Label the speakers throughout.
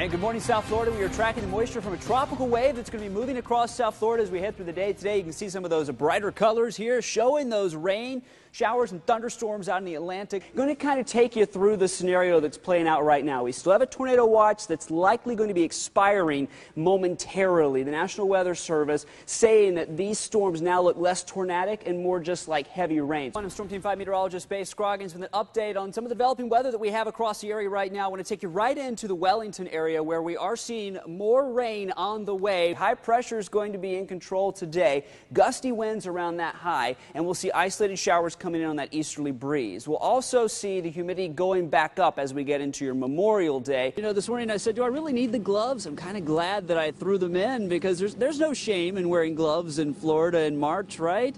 Speaker 1: And good morning, South Florida. We are tracking the moisture from a tropical wave that's going to be moving across South Florida as we head through the day today. You can see some of those brighter colors here showing those rain showers and thunderstorms out in the Atlantic. Going to kind of take you through the scenario that's playing out right now. We still have a tornado watch that's likely going to be expiring momentarily. The National Weather Service saying that these storms now look less tornadic and more just like heavy rain. I'm Storm Team 5 meteorologist Bay Scroggins with an update on some of the developing weather that we have across the area right now. I want to take you right into the Wellington area where we are seeing more rain on the way. High pressure is going to be in control today. Gusty winds around that high, and we'll see isolated showers coming in on that easterly breeze. We'll also see the humidity going back up as we get into your Memorial Day. You know, this morning I said, do I really need the gloves? I'm kind of glad that I threw them in because there's no shame in wearing gloves in Florida in March, right?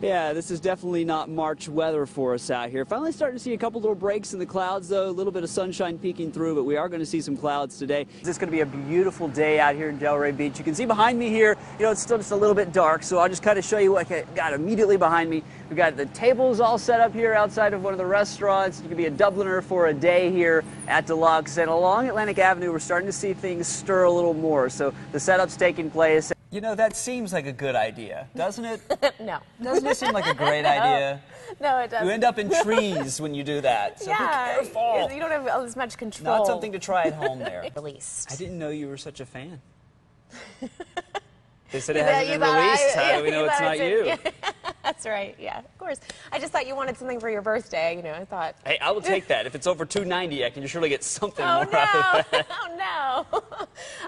Speaker 1: Yeah, this is definitely not March weather for us out here. Finally starting to see a couple little breaks in the clouds, though. A little bit of sunshine peeking through, but we are going to see some clouds today. This is going to be a beautiful day out here in Delray Beach. You can see behind me here, you know, it's still just a little bit dark, so I'll just kind of show you what I got immediately behind me. We've got the tables all set up here outside of one of the restaurants. You can be a Dubliner for a day here at Deluxe. And along Atlantic Avenue, we're starting to see things stir a little more. So the setup's taking place. You know, that seems like a good idea, doesn't it?
Speaker 2: No.
Speaker 1: Doesn't it seem like a great idea?
Speaker 2: No, it doesn't.
Speaker 1: You end up in trees when you do that, so
Speaker 2: yeah,
Speaker 1: be careful.
Speaker 2: You don't have as much control.
Speaker 1: Not something to try at home there.
Speaker 2: Released.
Speaker 1: I didn't know you were such a fan. They said it hasn't been released. How do we know it's not you?
Speaker 2: Yeah. That's right. Yeah, of course. I just thought you wanted something for your birthday. You know, I thought.
Speaker 1: Hey, I will take that. If it's over $290, I can surely get something
Speaker 2: more
Speaker 1: more out of that.
Speaker 2: Oh, no.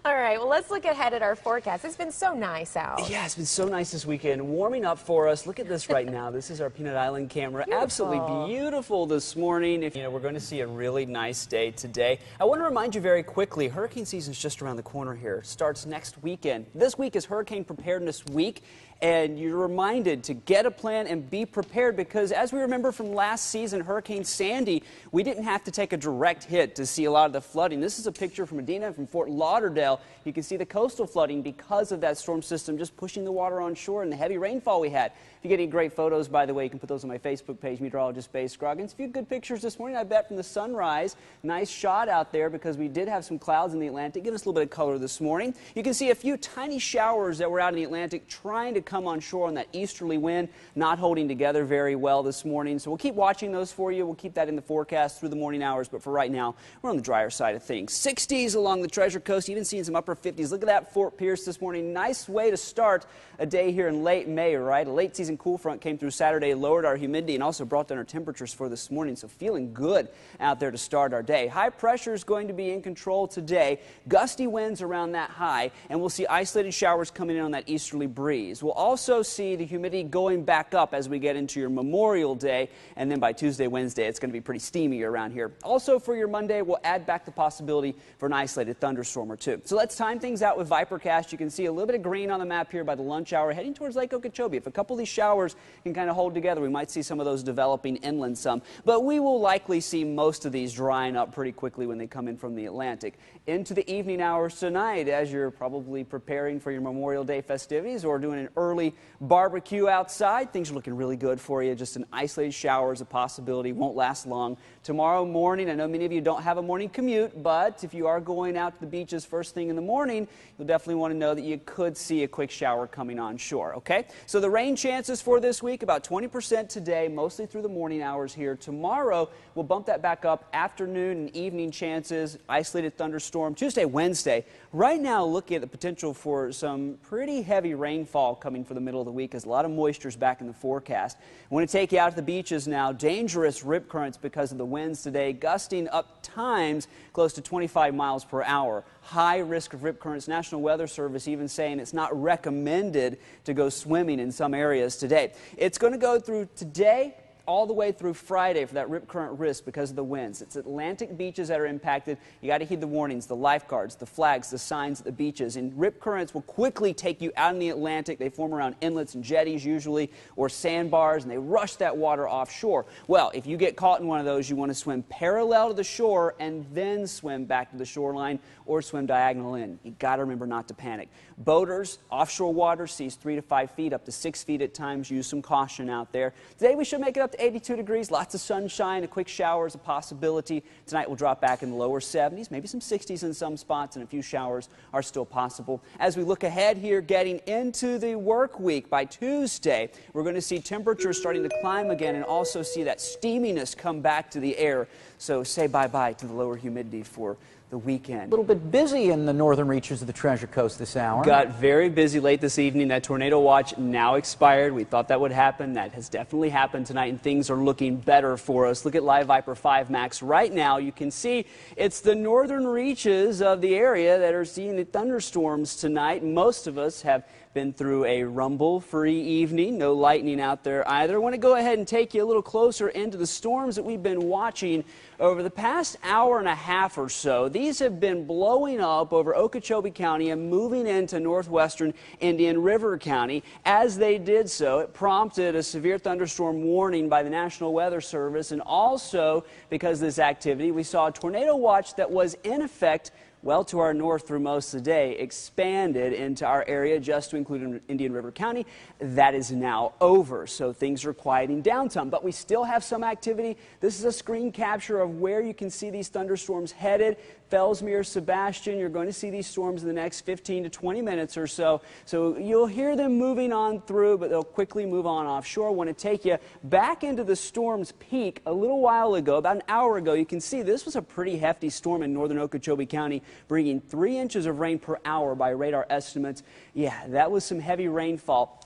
Speaker 2: All right. Well, let's look ahead at our forecast. It's been so nice out.
Speaker 1: Yeah, it's been so nice this weekend. Warming up for us. Look at this right now. This is our Peanut Island camera.
Speaker 2: Beautiful.
Speaker 1: Absolutely beautiful this morning. You know, we're going to see a really nice day today. I want to remind you very quickly, hurricane season is just around the corner here. It starts next weekend. This week is Hurricane Preparedness Week. And you're reminded to get a plan and be prepared because as we remember from last season, Hurricane Sandy, we didn't have to take a direct hit to see a lot of the flooding. This is a picture from Medina, from Fort Lauderdale. You can see the coastal flooding because of that storm system just pushing the water on shore and the heavy rainfall we had. If you get any great photos, by the way, you can put those on my Facebook page, meteorologist Bay Scroggins. A few good pictures this morning, I bet, from the sunrise. Nice shot out there because we did have some clouds in the Atlantic. Give us a little bit of color this morning. You can see a few tiny showers that were out in the Atlantic trying to come on shore on that easterly wind, not holding together very well this morning. So we'll keep watching those for you. We'll keep that in the forecast through the morning hours. But for right now, we're on the drier side of things. 60s along the Treasure Coast, even seeing some upper 50s. Look at that Fort Pierce this morning. Nice way to start a day here in late May, right? A late season cool front came through Saturday, lowered our humidity, and also brought down our temperatures for this morning. So feeling good out there to start our day. High pressure is going to be in control today. Gusty winds around that high, and we'll see isolated showers coming in on that easterly breeze. We'll also see the humidity going back up as we get into your Memorial Day, and then by Tuesday, Wednesday, it's going to be pretty steamy around here. Also for your Monday, we'll add back the possibility for an isolated thunderstorm or two. So let's time things out with Vipercast. You can see a little bit of green on the map here by the lunch hour heading towards Lake Okeechobee. If a couple of these showers can kind of hold together, we might see some of those developing inland some, but we will likely see most of these drying up pretty quickly when they come in from the Atlantic. Into the evening hours tonight, as you're probably preparing for your Memorial Day festivities or doing an early barbecue outside, things are looking really good for you. Just an isolated shower is a possibility, won't last long. Tomorrow morning, I know many of you don't have a morning commute, but if you are going out to the beaches first thing in the morning, you'll definitely want to know that you could see a quick shower coming on shore, okay? So the rain chances for this week, about 20% today, mostly through the morning hours here. Tomorrow, we'll bump that back up. Afternoon and evening chances, isolated thunderstorm. Tuesday, Wednesday. Right now, looking at the potential for some pretty heavy rainfall coming for the middle of the week as a lot of moisture is back in the forecast. I want to take you out to the beaches now. Dangerous rip currents because of the winds today, gusting up times close to 25 miles per hour. High risk of rip currents. National Weather Service even saying it's not recommended to go swimming in some areas today. It's going to go through today all the way through Friday for that rip current risk because of the winds. It's Atlantic beaches that are impacted. You got to heed the warnings, the lifeguards, the flags, the signs at the beaches. And rip currents will quickly take you out in the Atlantic. They form around inlets and jetties usually, or sandbars, and they rush that water offshore. Well, if you get caught in one of those, you want to swim parallel to the shore and then swim back to the shoreline or swim diagonal in. You got to remember not to panic. Boaters, offshore water sees 3 to 5 feet, up to 6 feet at times. Use some caution out there. Today we should make it up to to 82 degrees, lots of sunshine, a quick shower is a possibility. Tonight we'll drop back in the lower 70s, maybe some 60s in some spots, and a few showers are still possible. As we look ahead here, getting into the work week, by Tuesday, we're going to see temperatures starting to climb again and also see that steaminess come back to the air. So say bye-bye to the lower humidity for the weekend.
Speaker 3: A little bit busy in the northern reaches of the Treasure Coast this hour.
Speaker 1: Got very busy late this evening. That tornado watch now expired. We thought that would happen. That has definitely happened tonight, and things are looking better for us. Look at Live Viper 5 Max right now. You can see it's the northern reaches of the area that are seeing the thunderstorms tonight. Most of us have been through a rumble-free evening. No lightning out there either. I want to go ahead and take you a little closer into the storms that we've been watching over the past hour and a half or so. These have been blowing up over Okeechobee County and moving into northwestern Indian River County. As they did so, it prompted a severe thunderstorm warning by the National Weather Service, and also because of this activity, we saw a tornado watch that was in effect well to our north through most of the day, expanded into our area just to include Indian River County. That is now over, so things are quieting down some, but we still have some activity. This is a screen capture of where you can see these thunderstorms headed. Fellsmere, Sebastian, you're going to see these storms in the next 15 to 20 minutes or so. So you'll hear them moving on through, but they'll quickly move on offshore. I want to take you back into the storm's peak a little while ago, about an hour ago. You can see this was a pretty hefty storm in northern Okeechobee County, bringing 3 inches of rain per hour by radar estimates. Yeah, that was some heavy rainfall.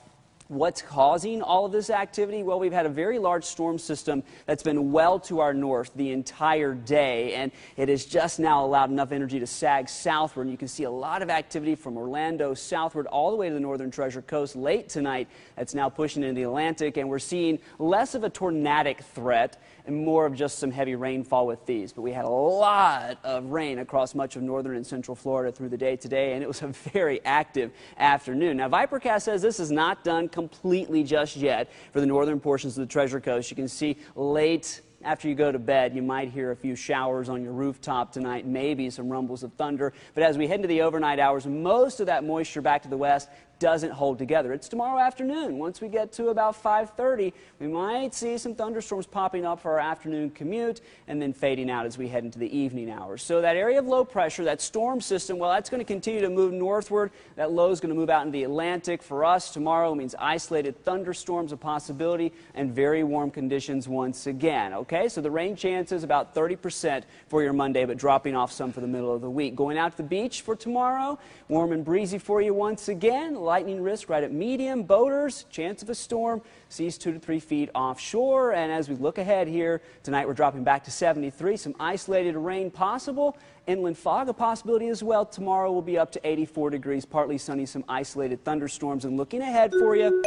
Speaker 1: What's causing all of this activity? Well, we've had a very large storm system that's been well to our north the entire day, and it has just now allowed enough energy to sag southward. And you can see a lot of activity from Orlando southward all the way to the northern Treasure Coast late tonight. That's now pushing into the Atlantic, and we're seeing less of a tornadic threat and more of just some heavy rainfall with these. But we had a lot of rain across much of northern and central Florida through the day today, and it was a very active afternoon. Now, Vipercast says this is not done completely just yet for the northern portions of the Treasure Coast. You can see late after you go to bed, you might hear a few showers on your rooftop tonight, maybe some rumbles of thunder. But as we head into the overnight hours, most of that moisture back to the west doesn't hold together. It's tomorrow afternoon. Once we get to about 5:30, we might see some thunderstorms popping up for our afternoon commute and then fading out as we head into the evening hours. So that area of low pressure, that storm system, well, that's going to continue to move northward. That low is going to move out into the Atlantic. For us, tomorrow means isolated thunderstorms a possibility and very warm conditions once again. Okay, so the rain chances about 30% for your Monday, but dropping off some for the middle of the week. Going out to the beach for tomorrow, warm and breezy for you once again. Lightning risk right at medium. Boaters, chance of a storm, seas 2 to 3 feet offshore. And as we look ahead here, tonight we're dropping back to 73. Some isolated rain possible. Inland fog a possibility as well. Tomorrow will be up to 84 degrees, partly sunny, some isolated thunderstorms. And looking ahead for you,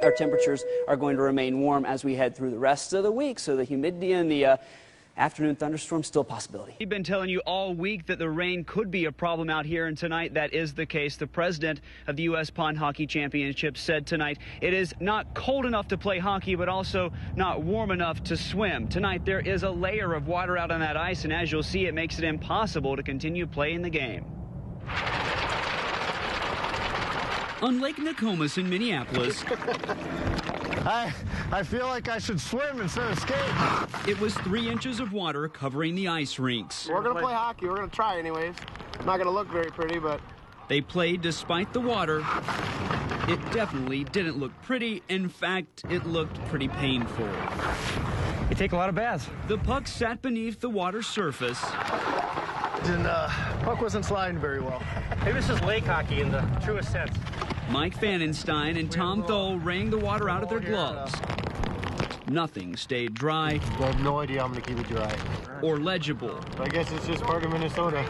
Speaker 1: our temperatures are going to remain warm as we head through the rest of the week. So the humidity and the afternoon thunderstorm still a possibility.
Speaker 4: We've been telling you all week that the rain could be a problem out here, and tonight that is the case. The president of the U.S. Pond Hockey Championship said tonight it is not cold enough to play hockey, but also not warm enough to swim. Tonight there is a layer of water out on that ice, and as you'll see, it makes it impossible to continue playing the game. On Lake Nokomis in Minneapolis,
Speaker 5: I feel like I should swim instead of skate.
Speaker 4: it was 3 inches of water covering the ice rinks.
Speaker 5: We're going to play hockey. We're going to try anyways. Not going to look very pretty, but...
Speaker 4: They played despite the water. It definitely didn't look pretty. In fact, it looked pretty painful.
Speaker 6: You take a lot of baths.
Speaker 4: The puck sat beneath the water surface.
Speaker 5: And puck wasn't sliding very well.
Speaker 6: Maybe this is lake hockey in the truest sense.
Speaker 4: Mike Fanenstein and Tom Thole rang the water out of their gloves. Nothing stayed dry
Speaker 5: I have no idea how I'm going to keep it dry.
Speaker 4: or legible.
Speaker 5: I guess it's just part of Minnesota.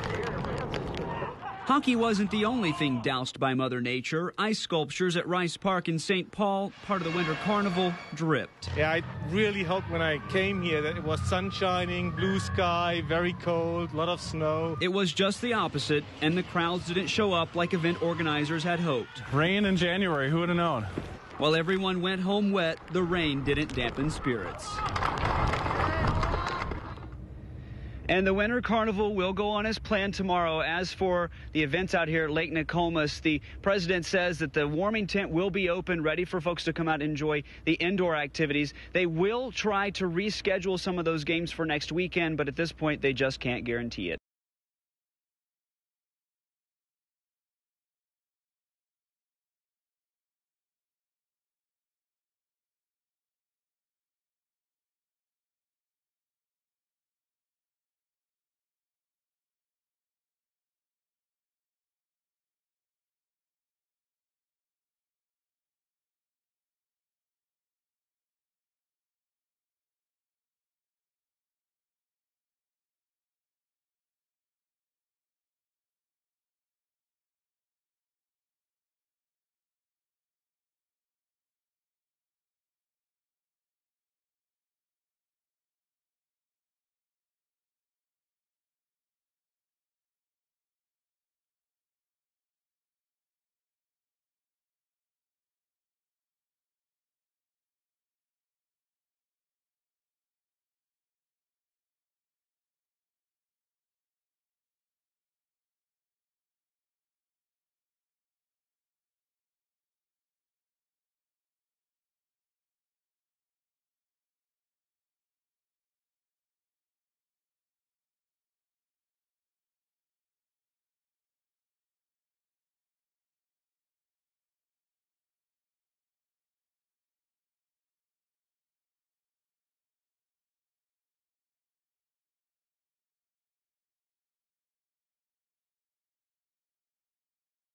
Speaker 4: Hockey wasn't the only thing doused by Mother Nature. Ice sculptures at Rice Park in St. Paul, part of the Winter Carnival, dripped.
Speaker 7: Yeah, I really hoped when I came here that it was sun shining, blue sky, very cold, a lot of snow.
Speaker 4: It was just the opposite, and the crowds didn't show up like event organizers had hoped.
Speaker 7: Rain in January, who would have known?
Speaker 4: While everyone went home wet, the rain didn't dampen spirits. And the Winter Carnival will go on as planned tomorrow. As for the events out here at Lake Nokomis, the president says that the warming tent will be open, ready for folks to come out and enjoy the indoor activities. They will try to reschedule some of those games for next weekend, but at this point, they just can't guarantee it.